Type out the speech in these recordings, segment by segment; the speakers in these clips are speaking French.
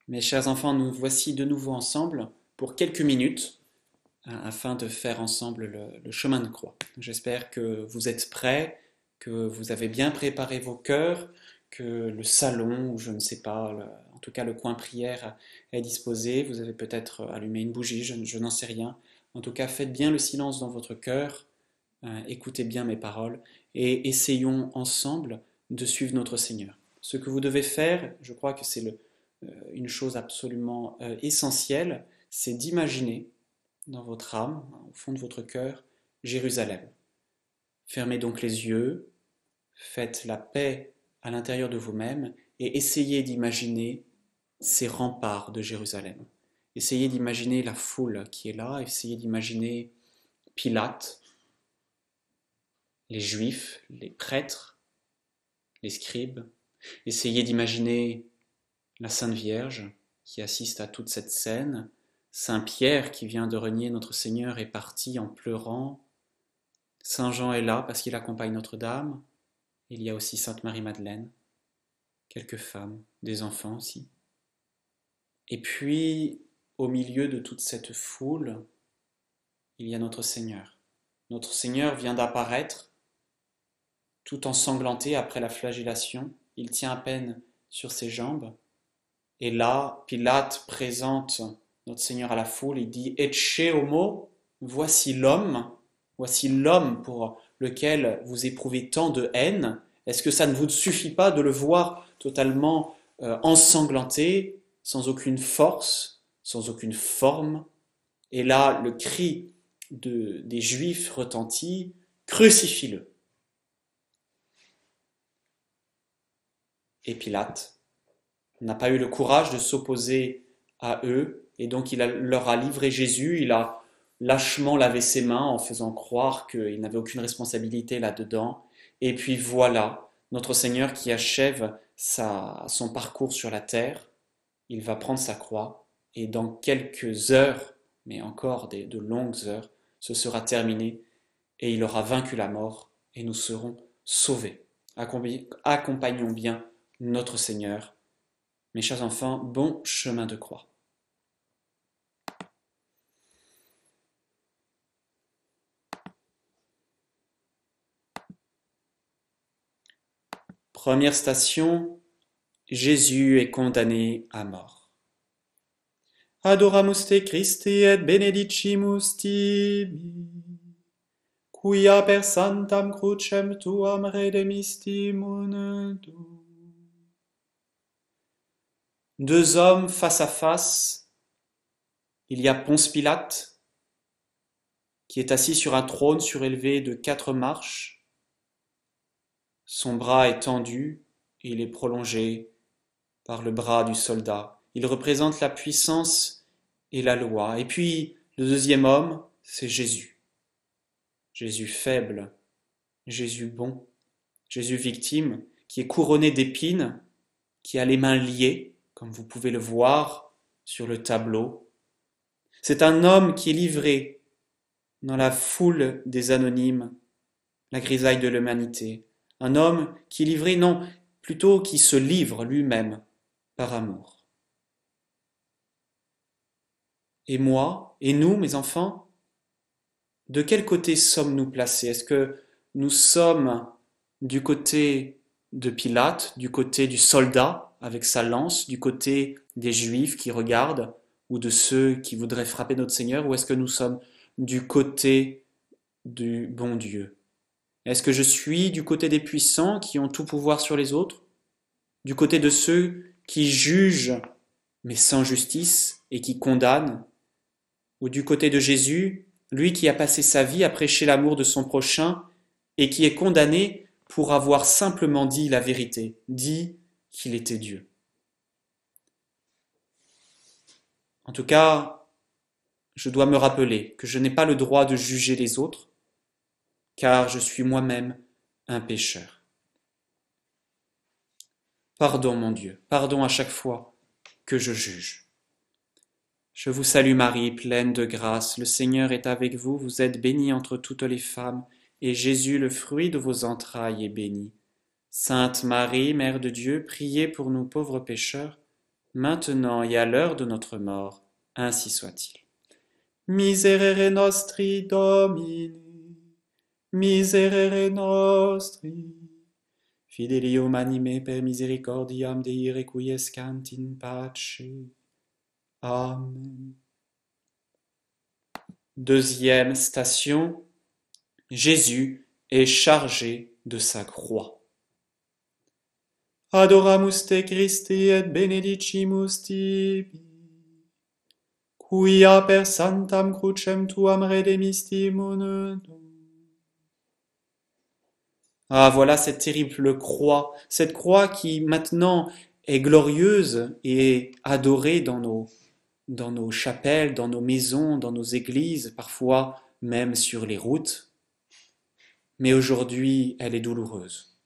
Mes chers enfants, nous voici de nouveau ensemble pour quelques minutes afin de faire ensemble le chemin de croix. J'espère que vous êtes prêts, que vous avez bien préparé vos cœurs, que le salon, ou je ne sais pas, en tout cas le coin prière est disposé. Vous avez peut-être allumé une bougie, je n'en sais rien. En tout cas, faites bien le silence dans votre cœur, écoutez bien mes paroles et essayons ensemble de suivre notre Seigneur. Ce que vous devez faire, je crois que c'est une chose absolument essentielle, c'est d'imaginer dans votre âme, au fond de votre cœur, Jérusalem. Fermez donc les yeux, faites la paix à l'intérieur de vous-même et essayez d'imaginer ces remparts de Jérusalem. Essayez d'imaginer la foule qui est là, essayez d'imaginer Pilate, les Juifs, les prêtres, les scribes. Essayez d'imaginer la Sainte Vierge qui assiste à toute cette scène, Saint Pierre qui vient de renier notre Seigneur est parti en pleurant, Saint Jean est là parce qu'il accompagne Notre-Dame, il y a aussi Sainte Marie-Madeleine, quelques femmes, des enfants aussi. Et puis, au milieu de toute cette foule, il y a notre Seigneur. Notre Seigneur vient d'apparaître, tout ensanglanté après la flagellation, il tient à peine sur ses jambes, et là, Pilate présente notre Seigneur à la foule, il dit Ecce homo, voici l'homme pour lequel vous éprouvez tant de haine. Est-ce que ça ne vous suffit pas de le voir totalement ensanglanté, sans aucune force, sans aucune forme? Et là, le cri des Juifs retentit Crucifie-le. Et Pilate n'a pas eu le courage de s'opposer à eux, et donc leur a livré Jésus, il a lâchement lavé ses mains en faisant croire qu'il n'avait aucune responsabilité là-dedans. Et puis voilà, notre Seigneur qui achève son parcours sur la terre, il va prendre sa croix, et dans quelques heures, mais encore de longues heures, ce sera terminé, et il aura vaincu la mort, et nous serons sauvés. Accompagnons bien notre Seigneur. Mes chers enfants, bon chemin de croix. Première station, Jésus est condamné à mort. Adoramus te Christi et benedicimus tibi, quia per santam crucem tuam redemisti mundo. Deux hommes face à face. Il y a Ponce Pilate, qui est assis sur un trône surélevé de 4 marches. Son bras est tendu et il est prolongé par le bras du soldat. Il représente la puissance et la loi. Et puis, le deuxième homme, c'est Jésus. Jésus faible, Jésus bon, Jésus victime, qui est couronné d'épines, qui a les mains liées, comme vous pouvez le voir sur le tableau. C'est un homme qui est livré dans la foule des anonymes, la grisaille de l'humanité. Un homme qui est livré, non, plutôt qui se livre lui-même par amour. Et moi, et nous, mes enfants, de quel côté sommes-nous placés? Est-ce que nous sommes du côté de Pilate, du côté du soldat avec sa lance, du côté des Juifs qui regardent, ou de ceux qui voudraient frapper notre Seigneur, ou est-ce que nous sommes du côté du bon Dieu? Est-ce que je suis du côté des puissants qui ont tout pouvoir sur les autres, du côté de ceux qui jugent mais sans justice et qui condamnent, ou du côté de Jésus, lui qui a passé sa vie à prêcher l'amour de son prochain et qui est condamné pour avoir simplement dit la vérité, dit qu'il était Dieu. En tout cas, je dois me rappeler que je n'ai pas le droit de juger les autres, car je suis moi-même un pécheur. Pardon, mon Dieu, pardon à chaque fois que je juge. Je vous salue Marie, pleine de grâce, le Seigneur est avec vous, vous êtes bénie entre toutes les femmes, et Jésus, le fruit de vos entrailles, est béni. Sainte Marie, Mère de Dieu, priez pour nous pauvres pécheurs, maintenant et à l'heure de notre mort. Ainsi soit-il. Miserere nostri Domini, miserere nostri. Fidelium anime per misericordiam Dei requiescant in pace. Amen. Deuxième station, Jésus est chargé de sa croix. Adoramus te Christe et benedicimus tibi, quia per santam crucem tuam redemistimun nous. Ah, voilà cette terrible croix, cette croix qui maintenant est glorieuse et adorée dans nos chapelles, dans nos maisons, dans nos églises, parfois même sur les routes. Mais aujourd'hui, elle est douloureuse.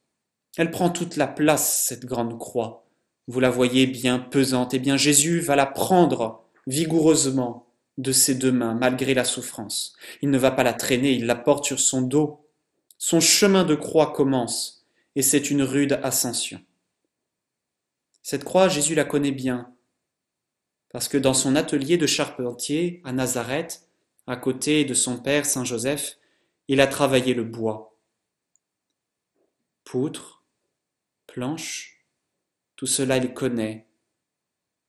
Elle prend toute la place, cette grande croix. Vous la voyez bien pesante. Eh bien, Jésus va la prendre vigoureusement de ses deux mains, malgré la souffrance. Il ne va pas la traîner, il la porte sur son dos. Son chemin de croix commence, et c'est une rude ascension. Cette croix, Jésus la connaît bien, parce que dans son atelier de charpentier à Nazareth, à côté de son père Saint Joseph, il a travaillé le bois. Poutres, planches, tout cela il connaît.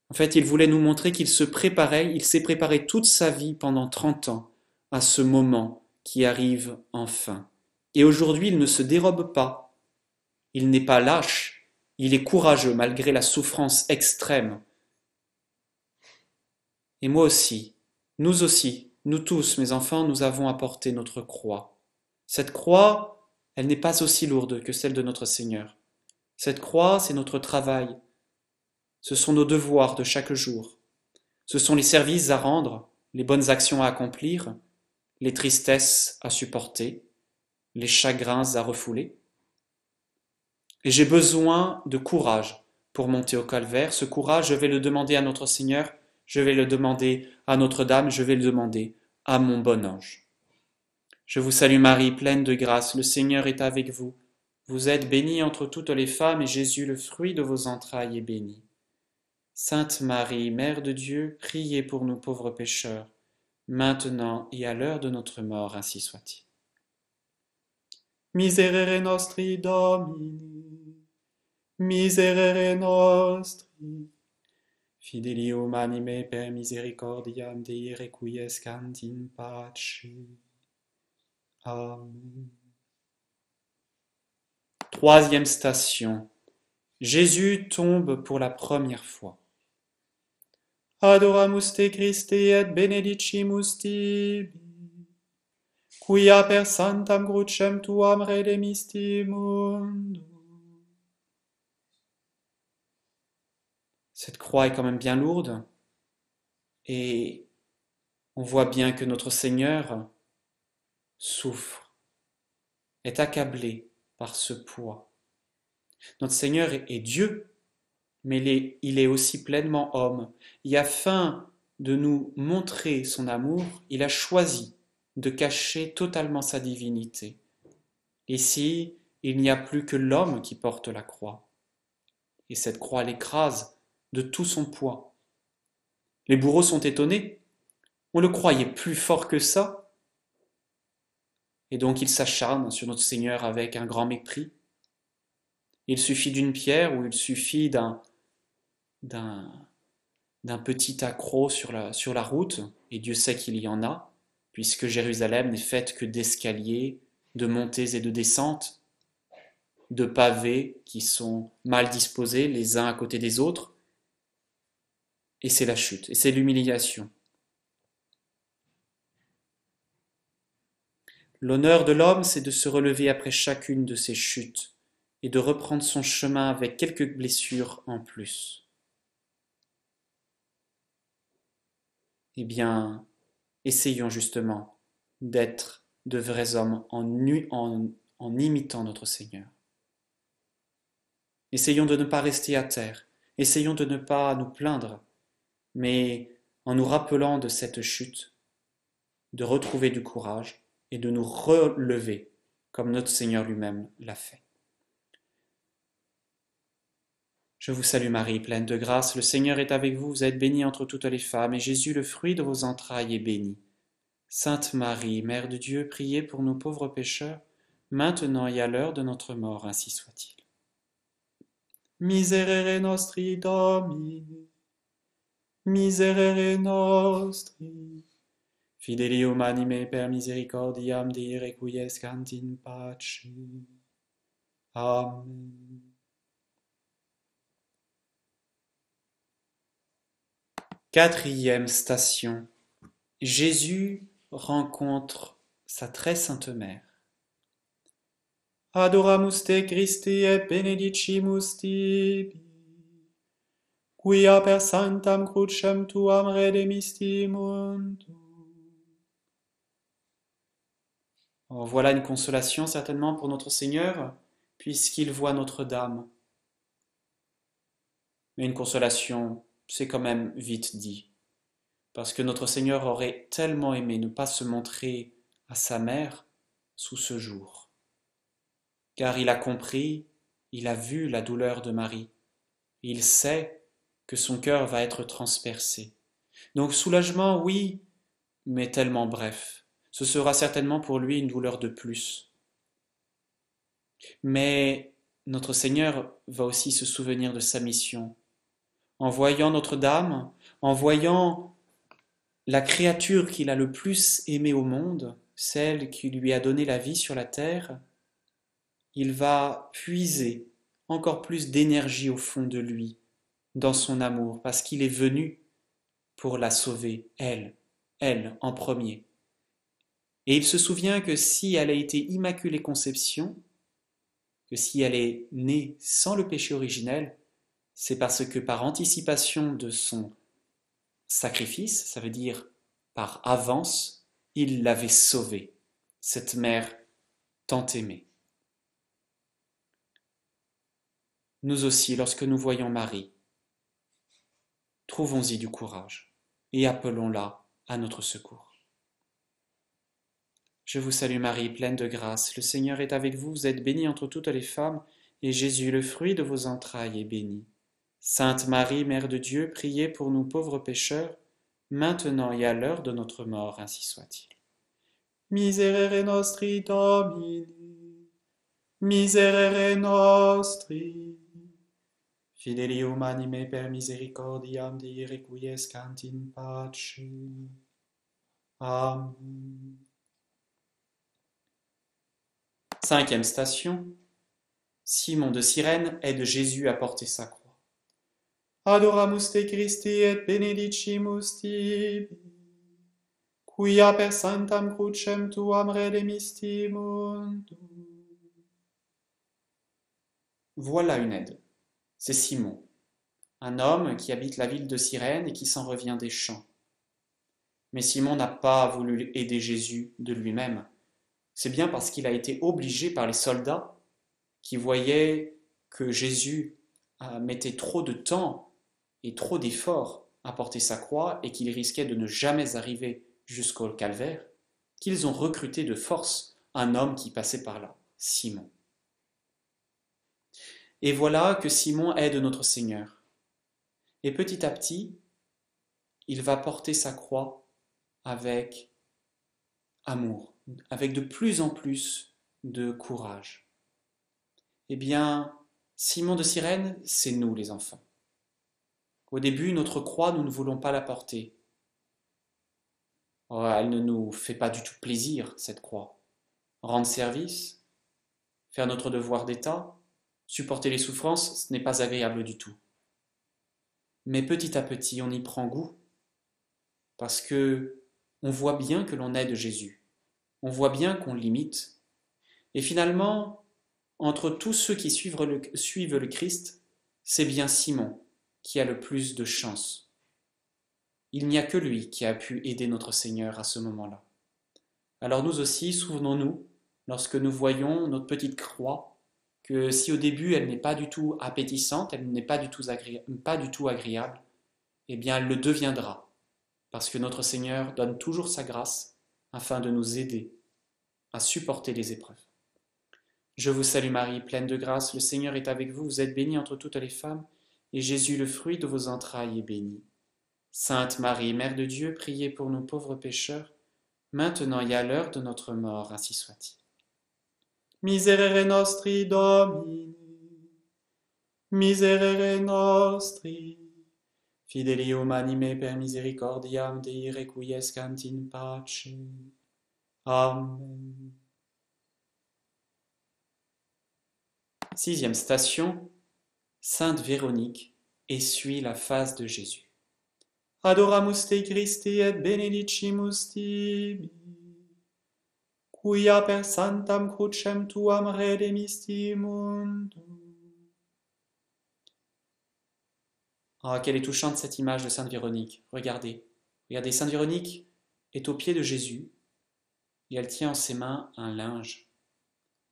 En fait, il voulait nous montrer qu'il s'est préparé toute sa vie pendant 30 ans à ce moment qui arrive enfin. Et aujourd'hui, il ne se dérobe pas. Il n'est pas lâche, il est courageux malgré la souffrance extrême. Et moi aussi, nous tous, mes enfants, nous avons apporté notre croix. Cette croix, elle n'est pas aussi lourde que celle de notre Seigneur. Cette croix, c'est notre travail. Ce sont nos devoirs de chaque jour. Ce sont les services à rendre, les bonnes actions à accomplir, les tristesses à supporter, les chagrins à refouler. Et j'ai besoin de courage pour monter au calvaire. Ce courage, je vais le demander à notre Seigneur, je vais le demander à Notre-Dame, je vais le demander à mon bon ange. Je vous salue Marie, pleine de grâce, le Seigneur est avec vous. Vous êtes bénie entre toutes les femmes, et Jésus, le fruit de vos entrailles, est béni. Sainte Marie, Mère de Dieu, priez pour nous pauvres pécheurs, maintenant et à l'heure de notre mort, ainsi soit-il. Miserere nostri Domini, miserere nostri, fidelium anime per misericordiam Dei requiescant in pace. Amen. Troisième station, Jésus tombe pour la première fois. Adoramus te Christe et benedicimus tibi, quia per santam crucem tuam redemistimun. Cette croix est quand même bien lourde, et on voit bien que notre Seigneur souffre, est accablé par ce poids. Notre Seigneur est Dieu, mais il est aussi pleinement homme. Et afin de nous montrer son amour, il a choisi de cacher totalement sa divinité. Ici, il n'y a plus que l'homme qui porte la croix. Et cette croix l'écrase de tout son poids. Les bourreaux sont étonnés. On le croyait plus fort que ça. Et donc ils s'acharnent sur notre Seigneur avec un grand mépris. Il suffit d'une pierre ou il suffit d'un petit accroc sur la route, et Dieu sait qu'il y en a, puisque Jérusalem n'est faite que d'escaliers, de montées et de descentes, de pavés qui sont mal disposés les uns à côté des autres, et c'est la chute, et c'est l'humiliation. L'honneur de l'homme, c'est de se relever après chacune de ces chutes, et de reprendre son chemin avec quelques blessures en plus. Eh bien, essayons justement d'être de vrais hommes en imitant notre Seigneur. Essayons de ne pas rester à terre, essayons de ne pas nous plaindre, mais en nous rappelant de cette chute, de retrouver du courage et de nous relever comme notre Seigneur lui-même l'a fait. Je vous salue Marie, pleine de grâce, le Seigneur est avec vous, vous êtes bénie entre toutes les femmes, et Jésus, le fruit de vos entrailles, est béni. Sainte Marie, Mère de Dieu, priez pour nous pauvres pécheurs, maintenant et à l'heure de notre mort, ainsi soit-il. Miserere nostri Domine, miserere nostri, fideli humanime per misericordiam Dei requiescant in pace. Amen. Quatrième station. Jésus rencontre sa très sainte mère. Adoramus te Christi et benedicimus tibi, quia per sanctam crucem tuam redemisti mundum. Voilà une consolation certainement pour notre Seigneur, puisqu'il voit Notre-Dame. Mais une consolation, c'est quand même vite dit, parce que notre Seigneur aurait tellement aimé ne pas se montrer à sa mère sous ce jour. Car il a compris, il a vu la douleur de Marie, il sait que son cœur va être transpercé. Donc soulagement, oui, mais tellement bref. Ce sera certainement pour lui une douleur de plus. Mais notre Seigneur va aussi se souvenir de sa mission. En voyant Notre-Dame, en voyant la créature qu'il a le plus aimée au monde, celle qui lui a donné la vie sur la terre, il va puiser encore plus d'énergie au fond de lui, dans son amour, parce qu'il est venu pour la sauver, elle en premier. Et il se souvient que si elle a été immaculée conception, que si elle est née sans le péché originel, c'est parce que par anticipation de son sacrifice, ça veut dire par avance, il l'avait sauvée, cette mère tant aimée. Nous aussi, lorsque nous voyons Marie, trouvons-y du courage et appelons-la à notre secours. Je vous salue Marie, pleine de grâce, le Seigneur est avec vous, vous êtes bénie entre toutes les femmes, et Jésus, le fruit de vos entrailles, est béni. Sainte Marie, Mère de Dieu, priez pour nous pauvres pécheurs, maintenant et à l'heure de notre mort, ainsi soit-il. Miserere nostri Domine, miserere nostri, fideli humanime per misericordiam Dei requiescant in pace. Amen. Cinquième station. Simon de Cyrène aide Jésus à porter sa croix. Adoramus te Christi et benedicimus tibi, quia per sanctam crucem tuam redemisti mundum. Voilà une aide. C'est Simon, un homme qui habite la ville de Cyrène et qui s'en revient des champs. Mais Simon n'a pas voulu aider Jésus de lui-même. C'est bien parce qu'il a été obligé par les soldats qui voyaient que Jésus mettait trop de temps et trop d'efforts à porter sa croix et qu'il risquait de ne jamais arriver jusqu'au calvaire, qu'ils ont recruté de force un homme qui passait par là, Simon. Et voilà que Simon aide notre Seigneur. Et petit à petit, il va porter sa croix avec amour, avec de plus en plus de courage. Eh bien, Simon de Cyrène, c'est nous les enfants. Au début, notre croix, nous ne voulons pas la porter. Oh, elle ne nous fait pas du tout plaisir, cette croix. Rendre service, faire notre devoir d'État, supporter les souffrances, ce n'est pas agréable du tout. Mais petit à petit, on y prend goût, parce que on voit bien que l'on aide Jésus. On voit bien qu'on l'imite. Et finalement, entre tous ceux qui suivent le Christ, c'est bien Simon qui a le plus de chance. Il n'y a que lui qui a pu aider notre Seigneur à ce moment-là. Alors nous aussi, souvenons-nous, lorsque nous voyons notre petite croix, que si au début elle n'est pas du tout appétissante, elle n'est pas du tout agréable, eh bien elle le deviendra, parce que notre Seigneur donne toujours sa grâce afin de nous aider à supporter les épreuves. Je vous salue Marie, pleine de grâce, le Seigneur est avec vous, vous êtes bénie entre toutes les femmes, et Jésus, le fruit de vos entrailles, est béni. Sainte Marie, Mère de Dieu, priez pour nous pauvres pécheurs, maintenant et à l'heure de notre mort, ainsi soit-il. Miserere nostri Domini, miserere nostri, fidelium anime per misericordiam Dei requiescant in pace. Amen. Sixième station, Sainte Véronique essuie la face de Jésus. Adoramus te Christi et benedicimus tibi, quia per santam crucem tuam redemisti mundum. Ah, quelle est touchante cette image de Sainte Véronique. Regardez. Regardez, Sainte Véronique est au pied de Jésus et elle tient en ses mains un linge.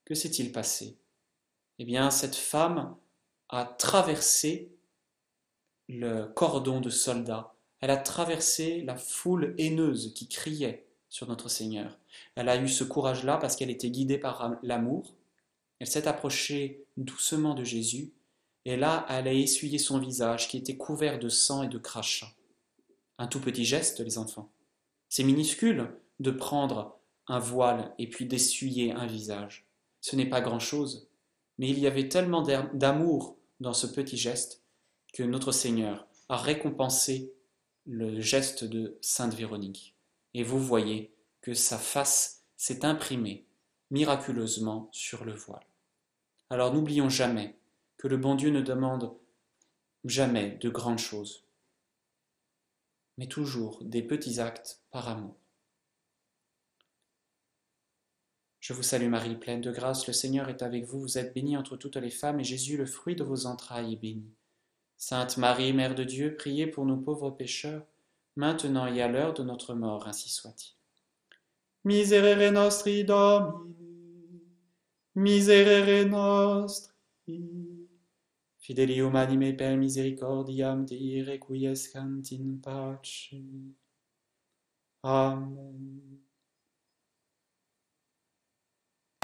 Que s'est-il passé? Eh bien, cette femme a traversé le cordon de soldats. Elle a traversé la foule haineuse qui criait sur notre Seigneur. Elle a eu ce courage-là parce qu'elle était guidée par l'amour. Elle s'est approchée doucement de Jésus et là, elle a essuyé son visage qui était couvert de sang et de crachats. Un tout petit geste, les enfants. C'est minuscule de prendre un voile et puis d'essuyer un visage. Ce n'est pas grand-chose, mais il y avait tellement d'amour dans ce petit geste que notre Seigneur a récompensé le geste de Sainte Véronique. Et vous voyez que sa face s'est imprimée miraculeusement sur le voile. Alors n'oublions jamais que le bon Dieu ne demande jamais de grandes choses, mais toujours des petits actes par amour. Je vous salue Marie, pleine de grâce, le Seigneur est avec vous, vous êtes bénie entre toutes les femmes, et Jésus, le fruit de vos entrailles, est béni. Sainte Marie, Mère de Dieu, priez pour nous pauvres pécheurs, maintenant et à l'heure de notre mort, ainsi soit-il. Miserere nostri Domini, miserere nostri, fidelium anime per misericordiam Dei requiescant in pace. Amen.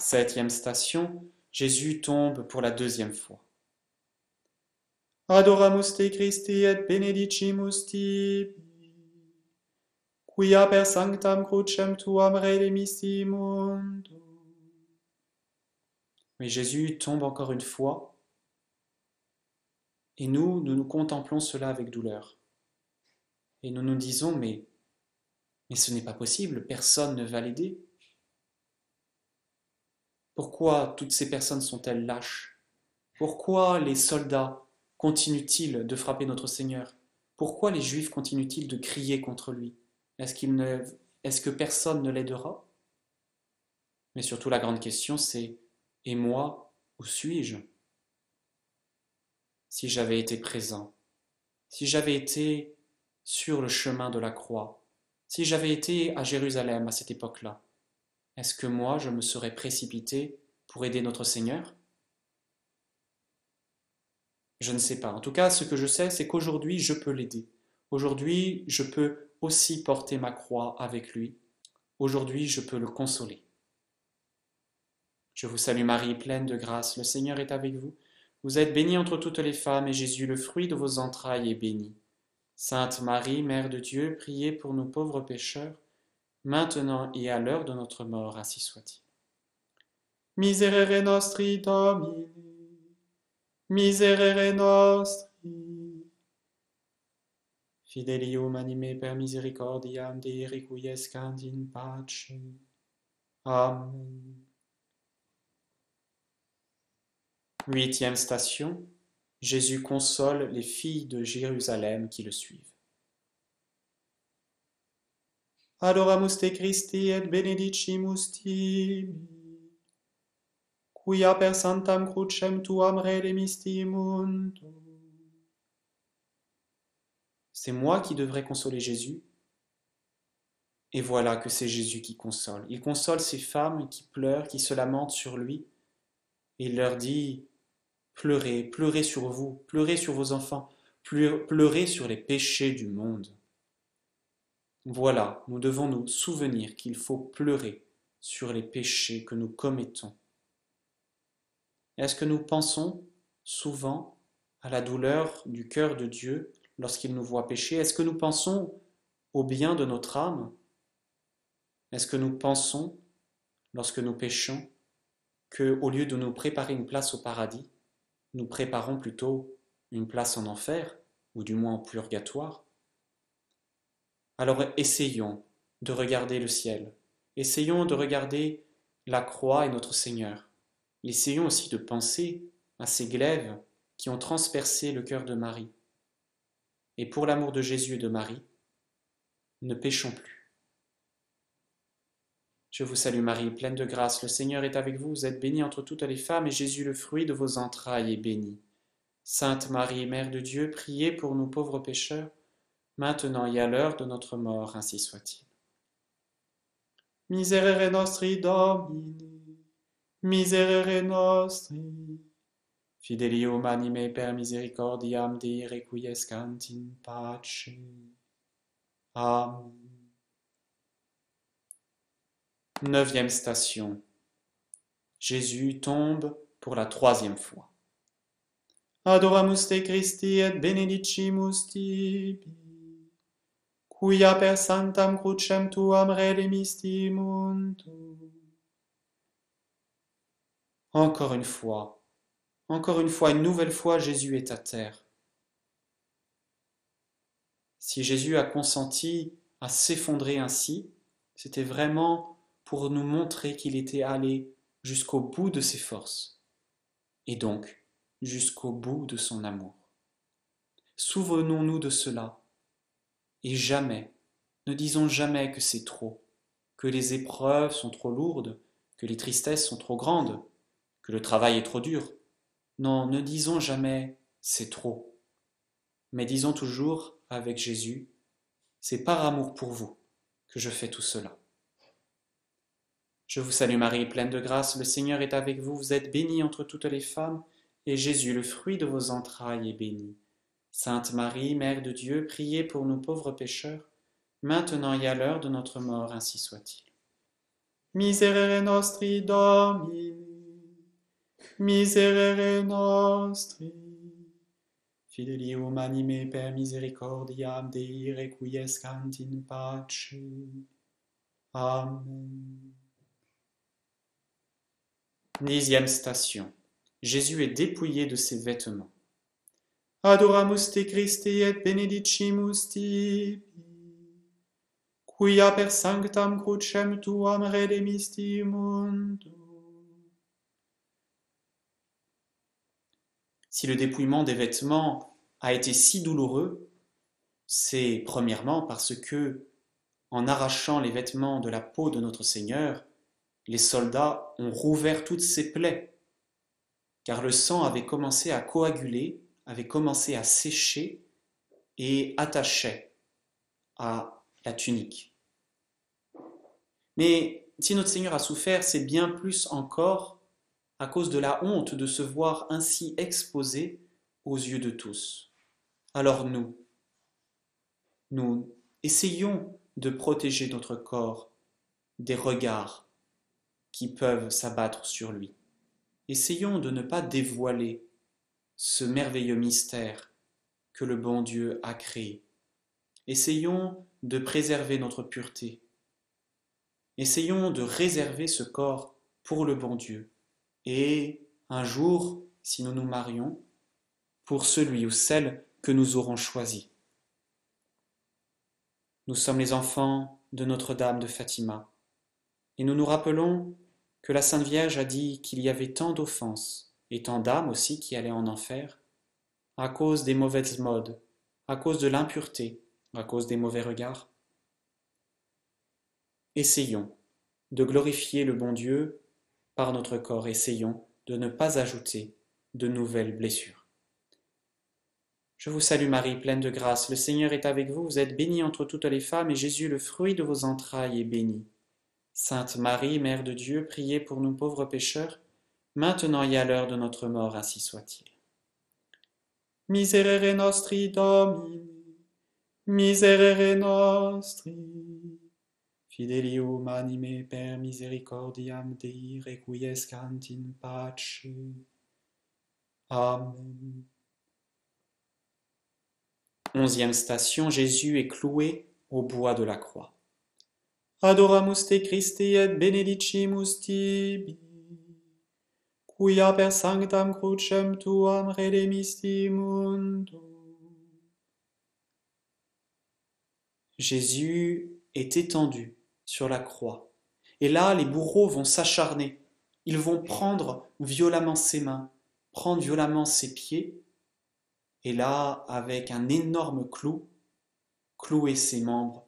Septième station, Jésus tombe pour la deuxième fois. Adoramus te Christi et benedicimus tibi, quia per sanctam crucem tuam redemisti mundum. Mais Jésus tombe encore une fois, et nous contemplons cela avec douleur. Et nous nous disons, mais ce n'est pas possible, personne ne va l'aider. Pourquoi toutes ces personnes sont-elles lâches? Pourquoi les soldats continuent-ils de frapper notre Seigneur? Pourquoi les Juifs continuent-ils de crier contre lui? Est-ce que personne ne l'aidera? Mais surtout la grande question c'est, et moi, où suis-je? Si j'avais été présent, si j'avais été sur le chemin de la croix, si j'avais été à Jérusalem à cette époque-là, est-ce que moi je me serais précipité pour aider notre Seigneur? Je ne sais pas. En tout cas, ce que je sais, c'est qu'aujourd'hui, je peux l'aider. Aujourd'hui, je peux aussi porter ma croix avec lui. Aujourd'hui, je peux le consoler. Je vous salue Marie, pleine de grâce, le Seigneur est avec vous. Vous êtes bénie entre toutes les femmes, et Jésus, le fruit de vos entrailles, est béni. Sainte Marie, Mère de Dieu, priez pour nous pauvres pécheurs, maintenant et à l'heure de notre mort, ainsi soit-il. Miserere nostri Domini, miserere nostri, fidelium anime per misericordiam Dei requiescant in pace. Amen. Huitième station, Jésus console les filles de Jérusalem qui le suivent. Adoramus te Christi et benedicimus tibi, quia per sanctam crucem tuam redemisti mundum. C'est moi qui devrais consoler Jésus, et voilà que c'est Jésus qui console. Il console ces femmes qui pleurent, qui se lamentent sur lui, et il leur dit, pleurez, pleurez sur vous, pleurez sur vos enfants, pleurez sur les péchés du monde. Voilà, nous devons nous souvenir qu'il faut pleurer sur les péchés que nous commettons. Est-ce que nous pensons souvent à la douleur du cœur de Dieu lorsqu'il nous voit pécher? Est-ce que nous pensons au bien de notre âme? Est-ce que nous pensons, lorsque nous péchons, que, au lieu de nous préparer une place au paradis, nous préparons plutôt une place en enfer, ou du moins en purgatoire? Alors essayons de regarder le ciel, essayons de regarder la croix et notre Seigneur. Essayons aussi de penser à ces glaives qui ont transpercé le cœur de Marie. Et pour l'amour de Jésus et de Marie, ne péchons plus. Je vous salue Marie, pleine de grâce, le Seigneur est avec vous, vous êtes bénie entre toutes les femmes, et Jésus, le fruit de vos entrailles, est béni. Sainte Marie, Mère de Dieu, priez pour nous pauvres pécheurs, maintenant et à l'heure de notre mort, ainsi soit-il. Miserere nostri Domini, miserere nostri, fideli humanime per misericordiam Dei requiescant in pace. Amen. 9e station. Jésus tombe pour la 3e fois. Adoramus te Christi et benedicimus tibi, quia per sanctam crucem tuam redemistimunt. Encore une fois, une nouvelle fois, Jésus est à terre. Si Jésus a consenti à s'effondrer ainsi, c'était vraiment pour nous montrer qu'il était allé jusqu'au bout de ses forces, et donc jusqu'au bout de son amour. Souvenons-nous de cela, et jamais, ne disons jamais que c'est trop, que les épreuves sont trop lourdes, que les tristesses sont trop grandes, que le travail est trop dur. Non, ne disons jamais c'est trop, mais disons toujours avec Jésus, c'est par amour pour vous que je fais tout cela. Je vous salue Marie, pleine de grâce, le Seigneur est avec vous, vous êtes bénie entre toutes les femmes, et Jésus, le fruit de vos entrailles, est béni. Sainte Marie, Mère de Dieu, priez pour nous pauvres pécheurs, maintenant et à l'heure de notre mort, ainsi soit-il. Miserere nostri Domini, miserere nostri, fideli humanime per misericordiam Dei requiescant in pace. Amen. 10e station. Jésus est dépouillé de ses vêtements. Adoramus te Christi et benedicimus tibi, quia per sanctam crucem tuam redemistimunt. Si le dépouillement des vêtements a été si douloureux, c'est premièrement parce que, en arrachant les vêtements de la peau de notre Seigneur, les soldats ont rouvert toutes ses plaies, car le sang avait commencé à coaguler, avait commencé à sécher et attachait à la tunique. Mais si notre Seigneur a souffert, c'est bien plus encore à cause de la honte de se voir ainsi exposé aux yeux de tous. Alors nous essayons de protéger notre corps des regards qui peuvent s'abattre sur lui. Essayons de ne pas dévoiler ce merveilleux mystère que le bon Dieu a créé. Essayons de préserver notre pureté. Essayons de réserver ce corps pour le bon Dieu. Et un jour, si nous nous marions, pour celui ou celle que nous aurons choisi. Nous sommes les enfants de Notre-Dame de Fatima. Et nous nous rappelons que la Sainte Vierge a dit qu'il y avait tant d'offenses et tant d'âmes aussi qui allaient en enfer à cause des mauvaises modes, à cause de l'impureté, à cause des mauvais regards. Essayons de glorifier le bon Dieu par notre corps, essayons de ne pas ajouter de nouvelles blessures. Je vous salue Marie, pleine de grâce, le Seigneur est avec vous, vous êtes bénie entre toutes les femmes, et Jésus, le fruit de vos entrailles, est béni. Sainte Marie, Mère de Dieu, priez pour nous pauvres pécheurs, maintenant et à l'heure de notre mort, ainsi soit-il. Miserere nostri Domini, miserere nostri, fideli humanime per misericordiam Dei requiescant in pace. Amen. 11e station, Jésus est cloué au bois de la croix. Adoramus te Christe et benedicimus tibi, quia per sanctam crucem tuam redemisti mundo. Jésus est étendu sur la croix. Et là, les bourreaux vont s'acharner. Ils vont prendre violemment ses mains, prendre violemment ses pieds, et là, avec un énorme clou, clouer ses membres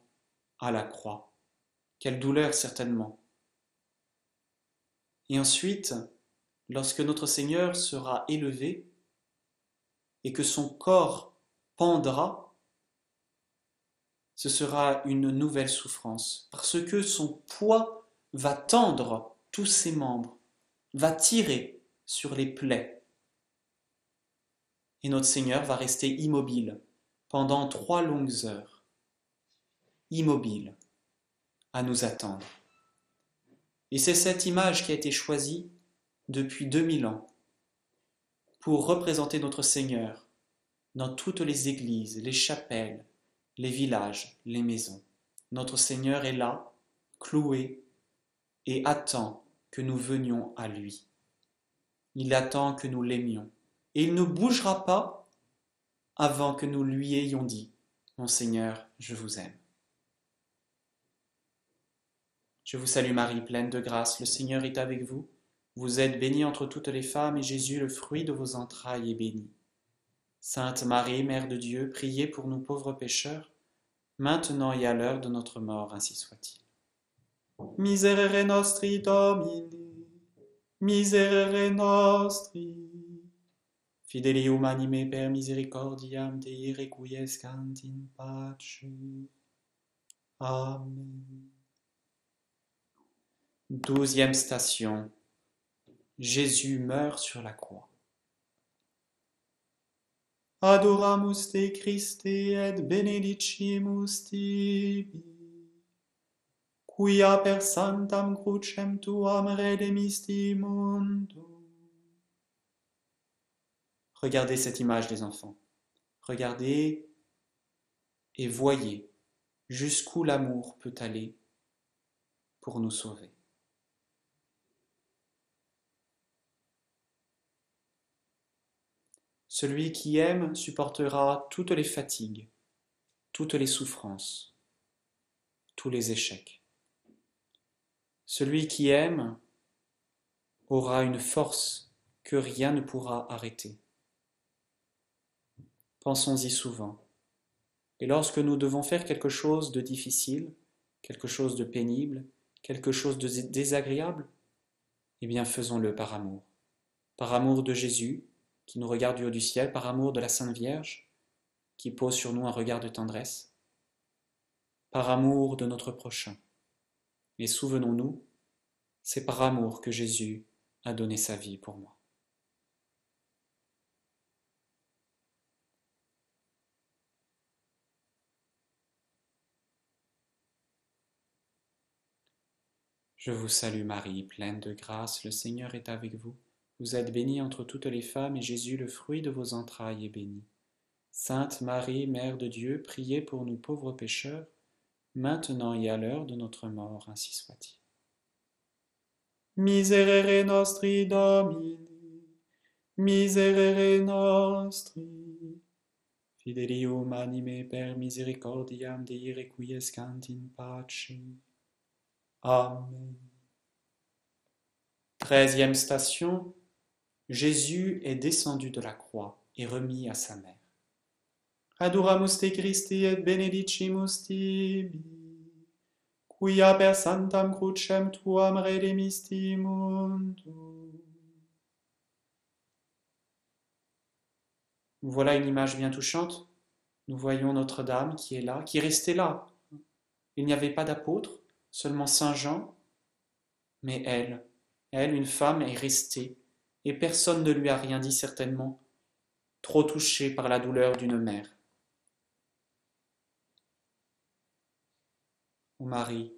à la croix. Quelle douleur certainement. Et ensuite, lorsque notre Seigneur sera élevé et que son corps pendra, ce sera une nouvelle souffrance, parce que son poids va tendre tous ses membres, va tirer sur les plaies. Et notre Seigneur va rester immobile pendant 3 longues heures, immobile, à nous attendre. Et c'est cette image qui a été choisie depuis 2000 ans pour représenter notre Seigneur dans toutes les églises, les chapelles, les villages, les maisons. Notre Seigneur est là, cloué, et attend que nous venions à lui. Il attend que nous l'aimions. Et il ne bougera pas avant que nous lui ayons dit « Mon Seigneur, je vous aime ». Je vous salue Marie, pleine de grâce, le Seigneur est avec vous. Vous êtes bénie entre toutes les femmes, et Jésus, le fruit de vos entrailles, est béni. Sainte Marie, Mère de Dieu, priez pour nous pauvres pécheurs, maintenant et à l'heure de notre mort, ainsi soit-il. Miserere nostri Domini, miserere nostri, fidelium anime per misericordiam Dei requiescant in pace. Amen. 12e station. Jésus meurt sur la croix. Adoramus te Christe et benedicimus tibi, quia per sanctam crucem tuam redemisti mundo. Regardez cette image, les enfants. Regardez et voyez jusqu'où l'amour peut aller pour nous sauver. Celui qui aime supportera toutes les fatigues, toutes les souffrances, tous les échecs. Celui qui aime aura une force que rien ne pourra arrêter. Pensons-y souvent. Et lorsque nous devons faire quelque chose de difficile, quelque chose de pénible, quelque chose de désagréable, eh bien faisons-le par amour. Par amour de Jésus, qui nous regarde du haut du ciel, par amour de la Sainte Vierge, qui pose sur nous un regard de tendresse, par amour de notre prochain. Et souvenons-nous, c'est par amour que Jésus a donné sa vie pour moi. Je vous salue Marie, pleine de grâce, le Seigneur est avec vous. Vous êtes bénie entre toutes les femmes, et Jésus, le fruit de vos entrailles, est béni. Sainte Marie, Mère de Dieu, priez pour nous pauvres pécheurs, maintenant et à l'heure de notre mort, ainsi soit-il. Miserere nostri Domini, miserere nostri, fidelium anime per misericordiam Dei requiescant in pace. Amen. 13e station, Jésus est descendu de la croix et remis à sa mère. Adoramus te Christe et benedicimus tibi, quia per sanctam crucem tuam redemisti mundo. Voilà une image bien touchante. Nous voyons Notre-Dame qui est là, qui est restée là. Il n'y avait pas d'apôtre, seulement Saint Jean, mais elle, une femme, est restée, et personne ne lui a rien dit certainement, trop touchée par la douleur d'une mère. Ô Marie,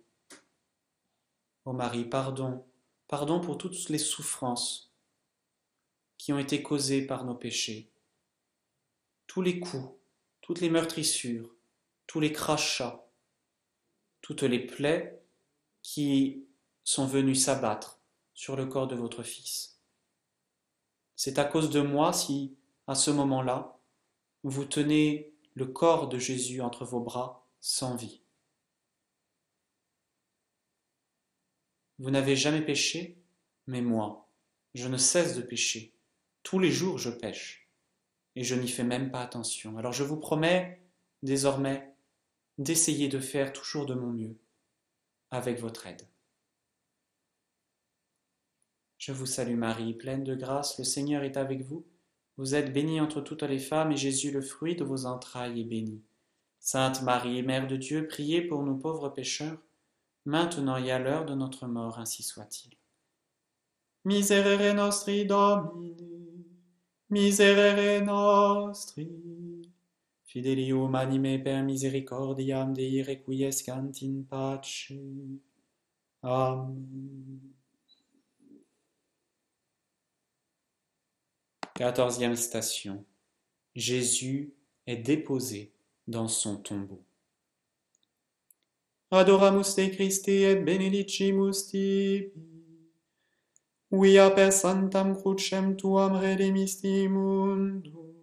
pardon pour toutes les souffrances qui ont été causées par nos péchés, tous les coups toutes les meurtrissures, tous les crachats, toutes les plaies qui sont venues s'abattre sur le corps de votre Fils. C'est à cause de moi si, à ce moment-là, vous tenez le corps de Jésus entre vos bras sans vie. Vous n'avez jamais péché, mais moi, je ne cesse de pécher. Tous les jours je pêche, et je n'y fais même pas attention. Alors je vous promets, désormais, d'essayer de faire toujours de mon mieux, avec votre aide. Je vous salue Marie, pleine de grâce, le Seigneur est avec vous. Vous êtes bénie entre toutes les femmes, et Jésus, le fruit de vos entrailles, est béni. Sainte Marie, Mère de Dieu, priez pour nous pauvres pécheurs, maintenant et à l'heure de notre mort, ainsi soit-il. Miserere nostri Domine, miserere nostri, fidelium anime per misericordiam Dei requiescant in pace. Amen. 14e station. Jésus est déposé dans son tombeau. Adoramus te Christe et benedicimus tibi. Via per sanctam crucem tuam redemisti mundum.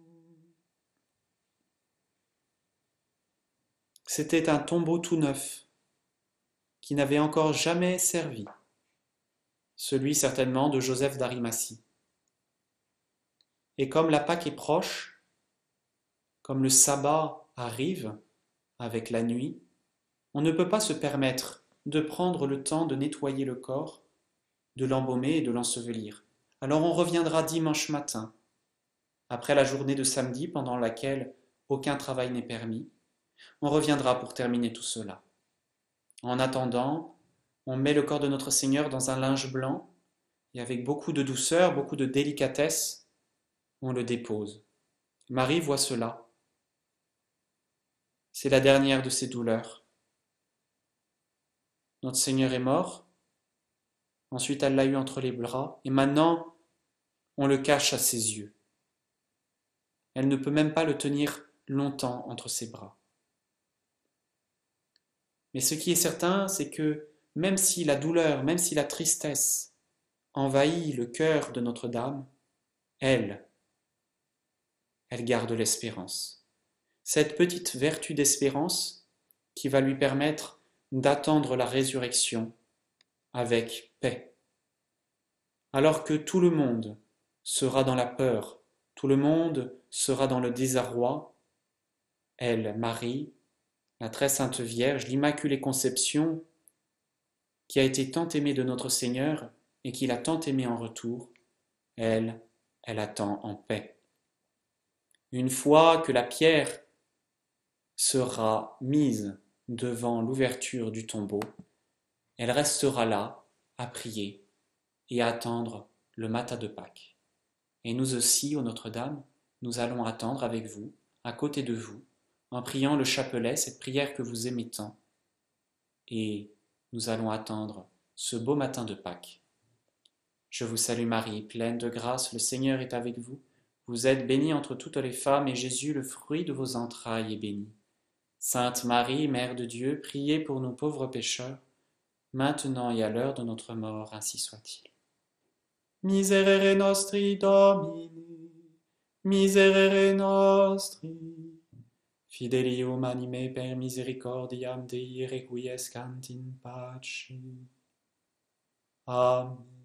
C'était un tombeau tout neuf, qui n'avait encore jamais servi, celui certainement de Joseph d'Arimathie. Et comme la Pâque est proche, comme le sabbat arrive avec la nuit, on ne peut pas se permettre de prendre le temps de nettoyer le corps, de l'embaumer et de l'ensevelir. Alors on reviendra dimanche matin, après la journée de samedi pendant laquelle aucun travail n'est permis. On reviendra pour terminer tout cela. En attendant, on met le corps de notre Seigneur dans un linge blanc et avec beaucoup de douceur, beaucoup de délicatesse, on le dépose. Marie voit cela. C'est la dernière de ses douleurs. Notre Seigneur est mort. Ensuite, elle l'a eu entre les bras. Et maintenant, on le cache à ses yeux. Elle ne peut même pas le tenir longtemps entre ses bras. Mais ce qui est certain, c'est que même si la douleur, même si la tristesse envahit le cœur de Notre-Dame, elle garde l'espérance. Cette petite vertu d'espérance qui va lui permettre d'attendre la résurrection avec paix. Alors que tout le monde sera dans la peur, tout le monde sera dans le désarroi, elle, Marie, la très sainte Vierge, l'Immaculée Conception, qui a été tant aimée de notre Seigneur et qui l'a tant aimée en retour, elle attend en paix. Une fois que la pierre sera mise devant l'ouverture du tombeau, elle restera là à prier et à attendre le matin de Pâques. Et nous aussi, ô Notre-Dame, nous allons attendre avec vous, à côté de vous, en priant le chapelet, cette prière que vous aimez tant. Et nous allons attendre ce beau matin de Pâques. Je vous salue Marie, pleine de grâce, le Seigneur est avec vous. Vous êtes bénie entre toutes les femmes, et Jésus, le fruit de vos entrailles, est béni. Sainte Marie, Mère de Dieu, priez pour nous pauvres pécheurs, maintenant et à l'heure de notre mort, ainsi soit-il. Miserere nostri Domine, miserere nostri, fidelium anime per misericordiam Dei requiescant in pace. Amen.